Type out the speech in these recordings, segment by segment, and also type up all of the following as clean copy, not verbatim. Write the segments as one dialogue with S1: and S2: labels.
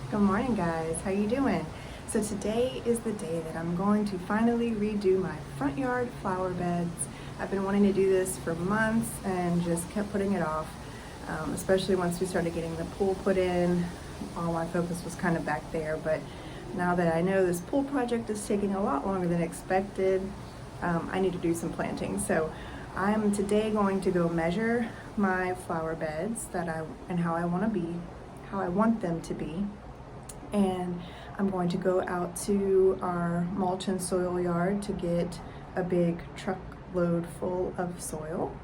S1: Good morning, guys. How you doing? So today is the day that I'm going to finally redo my front yard flower beds. I've been wanting to do this for months and just kept putting it off, especially once we started getting the pool put in. All my focus was kind of back there, but now that I know this pool project is taking a lot longer than expected, I need to do some planting. So I'm today going to go measure my flower beds and how I want them to be. And I'm going to go out to our mulch and soil yard to get a big truckload full of soil.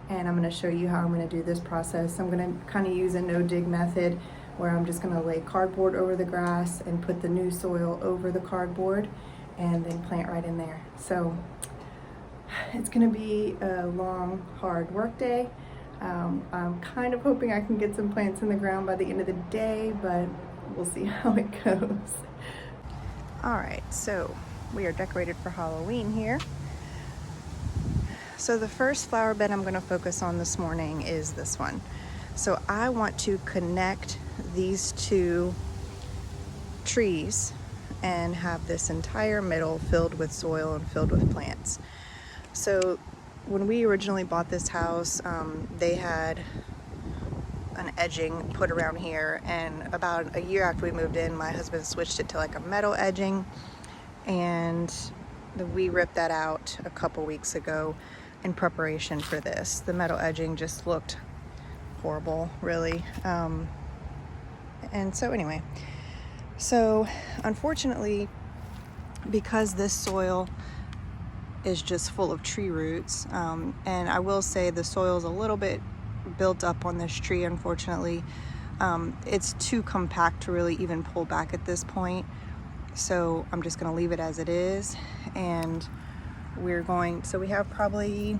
S1: And I'm going to show you how I'm going to do this process. I'm going to kind of use a no-dig method where I'm just going to lay cardboard over the grass and put the new soil over the cardboard and then plant right in there. So it's going to be a long, hard work day. I'm kind of hoping I can get some plants in the ground by the end of the day, but we'll see how it goes. All right, so we are decorated for Halloween here. So the first flower bed I'm going to focus on this morning is this one. So I want to connect these two trees and have this entire middle filled with soil and filled with plants. So when we originally bought this house, they had an edging put around here, and about a year after we moved in, my husband switched it to like a metal edging, and we ripped that out a couple weeks ago in preparation for this. The metal edging just looked horrible, really. And so anyway, so unfortunately, because this soil is just full of tree roots, and I will say the soil is a little bit built up on this tree, unfortunately. It's too compact to really even pull back at this point, so I'm just going to leave it as it is. And so we have probably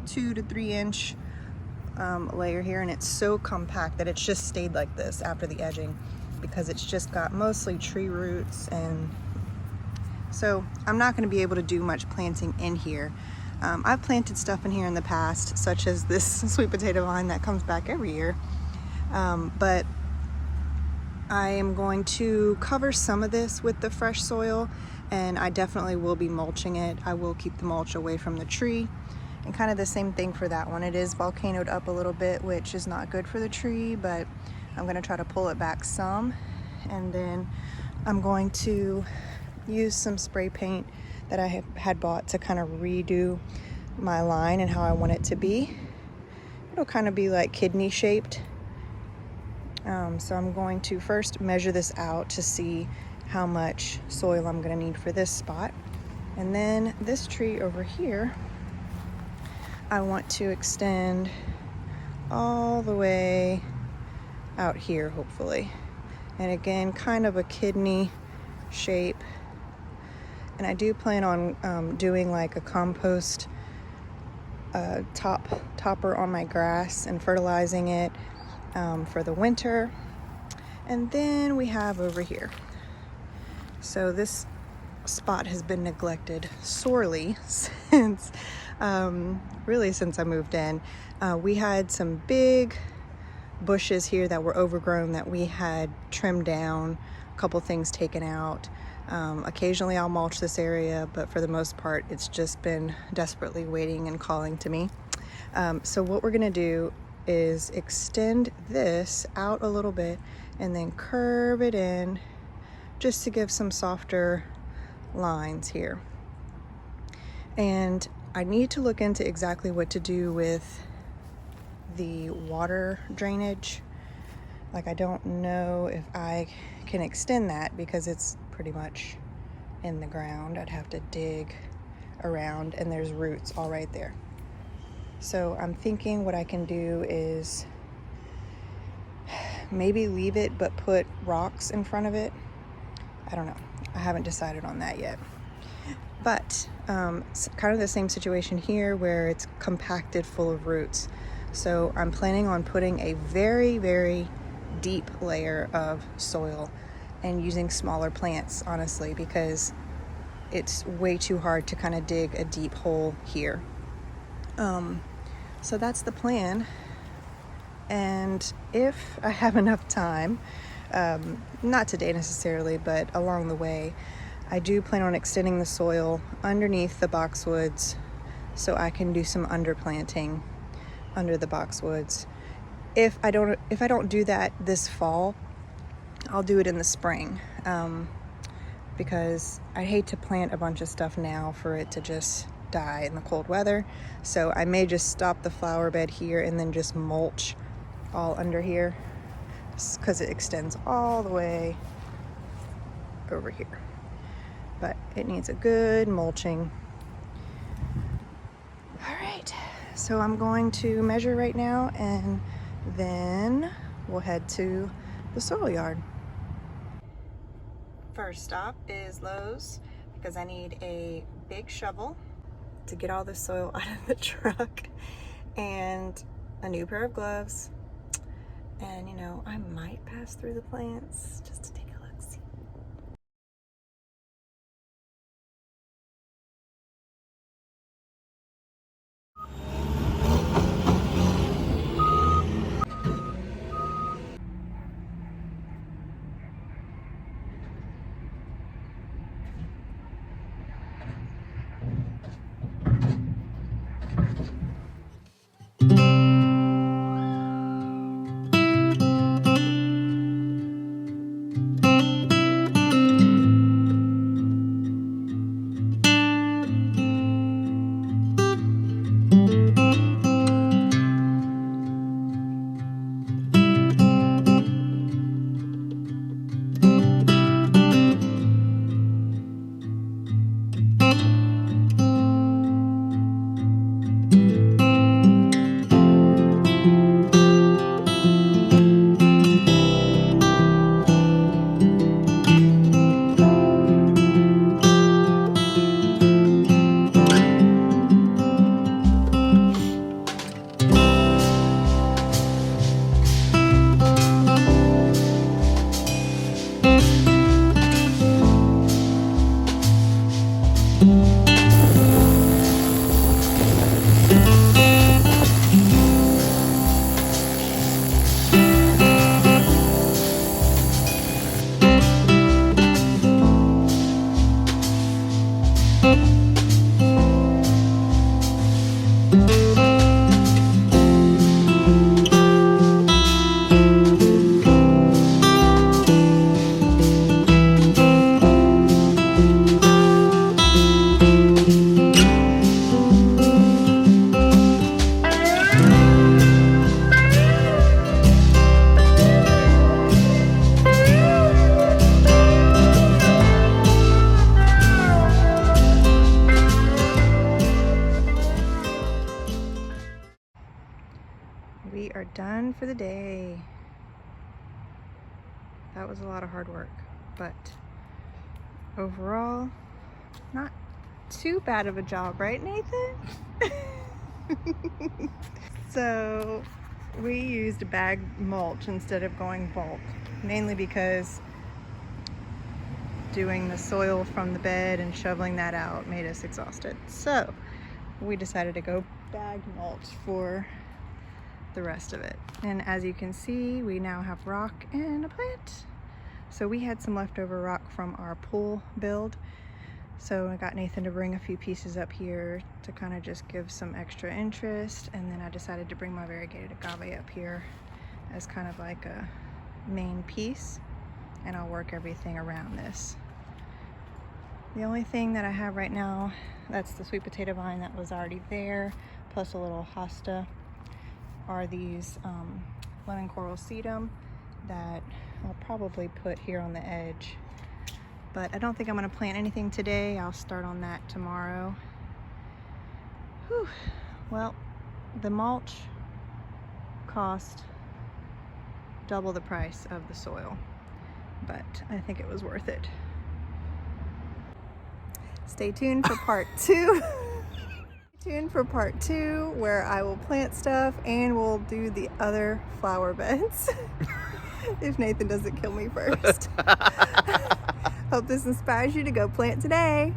S1: 2 to 3 inch layer here, and it's so compact that it's just stayed like this after the edging because it's just got mostly tree roots. And so I'm not going to be able to do much planting in here. I've planted stuff in here in the past, such as this sweet potato vine that comes back every year. But I am going to cover some of this with the fresh soil, and I definitely will be mulching it. I will keep the mulch away from the tree. And kind of the same thing for that one. It is volcanoed up a little bit, which is not good for the tree, but I'm going to try to pull it back some. And then I'm going to use some spray paint that I had bought to kind of redo my line and how I want it to be. It'll kind of be like kidney shaped. So I'm going to first measure this out to see how much soil I'm going to need for this spot. And then this tree over here, I want to extend all the way out here, hopefully. And again, kind of a kidney shape. And I do plan on doing like a compost topper on my grass and fertilizing it for the winter. And then we have over here. So this spot has been neglected sorely since I moved in. We had some big bushes here that were overgrown that we had trimmed down, a couple things taken out. Occasionally I'll mulch this area, but for the most part it's just been desperately waiting and calling to me. So what we're gonna do is extend this out a little bit and then curve it in just to give some softer lines here. And I need to look into exactly what to do with the water drainage. Like, I don't know if I can extend that because it's pretty much in the ground. I'd have to dig around, and there's roots all right there. So I'm thinking what I can do is maybe leave it but put rocks in front of it. I don't know. I haven't decided on that yet. But it's kind of the same situation here where it's compacted full of roots. So I'm planning on putting a very, very deep layer of soil and using smaller plants, honestly, because it's way too hard to kind of dig a deep hole here. So that's the plan. And if I have enough time, not today necessarily, but along the way, I do plan on extending the soil underneath the boxwoods so I can do some underplanting under the boxwoods. If I don't do that this fall, I'll do it in the spring, because I hate to plant a bunch of stuff now for it to just die in the cold weather. So I may just stop the flower bed here and then just mulch all under here, because it extends all the way over here. But it needs a good mulching. All right, so I'm going to measure right now, and then we'll head to the soil yard. First stop is Lowe's, because I need a big shovel to get all the soil out of the truck, and a new pair of gloves. And you know, I might pass through the plants just to take a look-see. We are done for the day. That was a lot of hard work, but overall, not too bad of a job, right, Nathan? So we used bag mulch instead of going bulk, mainly because doing the soil from the bed and shoveling that out made us exhausted. So we decided to go bag mulch for the rest of it. And as you can see, we now have rock and a plant. So we had some leftover rock from our pool build, so I got Nathan to bring a few pieces up here to kind of just give some extra interest, and then I decided to bring my variegated agave up here as kind of like a main piece, and I'll work everything around this. The only thing that I have right now, that's the sweet potato vine that was already there, plus a little hosta, are these lemon coral sedum that I'll probably put here on the edge. But I don't think I'm gonna plant anything today. I'll start on that tomorrow. Whew. Well, the mulch cost double the price of the soil, but I think it was worth it. Stay tuned for part 2. Tuned for part 2, where I will plant stuff and we'll do the other flower beds if Nathan doesn't kill me first. Hope this inspires you to go plant today.